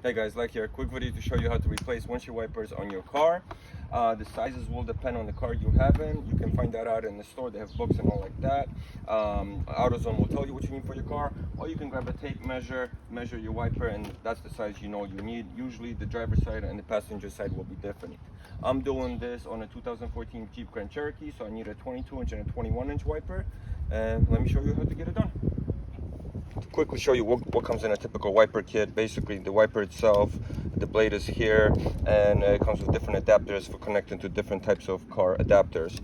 Hey guys, LechK here. Quick video to show you how to replace windshield wipers on your car. The sizes will depend on the car you have in. You can find that out in the store. They have books and all like that. AutoZone will tell you what you need for your car, or you can grab a tape measure, measure your wiper, and that's the size you know you need. Usually the driver's side and the passenger side will be different. I'm doing this on a 2014 Jeep Grand Cherokee, so I need a 22-inch and a 21-inch wiper. And let me show you how to get it done. Quickly show you what comes in a typical wiper kit. Basically the wiper itself, the blade is here, and it comes with different adapters for connecting to different types of car adapters.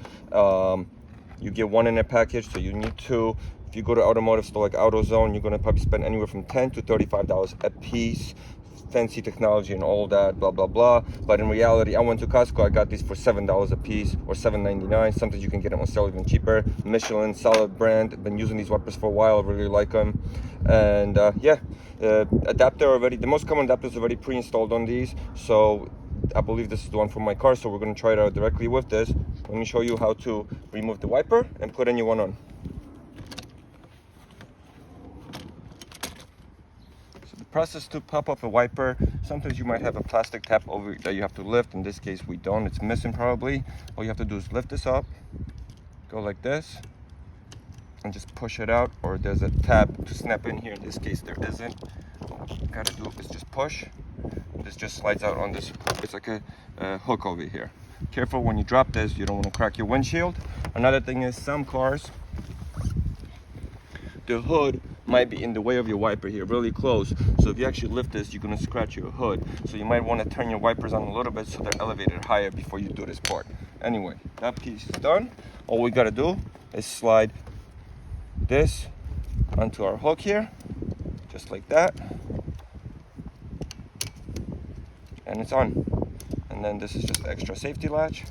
You get one in a package, so you need two. If you go to automotive store like AutoZone, you're going to probably spend anywhere from $10 to $35 a piece. Fancy technology and all that, blah blah blah. But in reality, I went to Costco, I got these for $7 a piece or $7.99. Sometimes you can get them on sale even cheaper. Michelin, solid brand. Been using these wipers for a while, really like them. And adapter already, the most common adapters already pre-installed on these, so I believe this is the one for my car, so we're going to try it out directly with this. Let me show you how to remove the wiper and put a new one on. Process to pop off a wiper. Sometimes you might have a plastic tab over that you have to lift. In this case we don't, it's missing probably. All you have to do is lift this up, go like this, and just push it out, or there's a tab to snap in here. In this case there isn't. All you gotta do is just push. This just slides out on this, it's like a hook over here. Careful when you drop this, you don't want to crack your windshield. Another thing is some cars, the hood might be in the way of your wiper here, really close. So if you actually lift this, you're gonna scratch your hood. So you might want to turn your wipers on a little bit so they're elevated higher before you do this part. Anyway, that piece is done. All we gotta do is slide this onto our hook here, just like that. And it's on. And then this is just extra safety latch.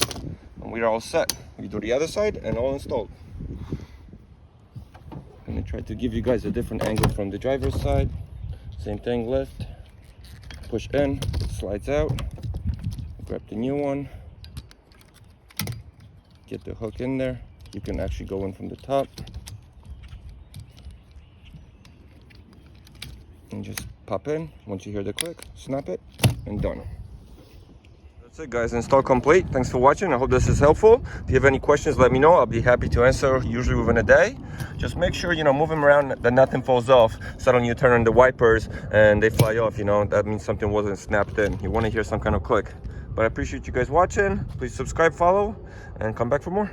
And we're all set. We do the other side and all installed. And I try to give you guys a different angle from the driver's side. Same thing, lift, push in, slides out, grab the new one, get the hook in there. You can actually go in from the top and just pop in. Once you hear the click, snap it, and done. That's it guys, install complete. Thanks for watching. I hope this is helpful. If you have any questions, let me know. I'll be happy to answer, usually within a day. Just make sure, move them around that nothing falls off. Suddenly you turn on the wipers and they fly off, that means something wasn't snapped in. You want to hear some kind of click. But I appreciate you guys watching. Please subscribe, follow, and come back for more.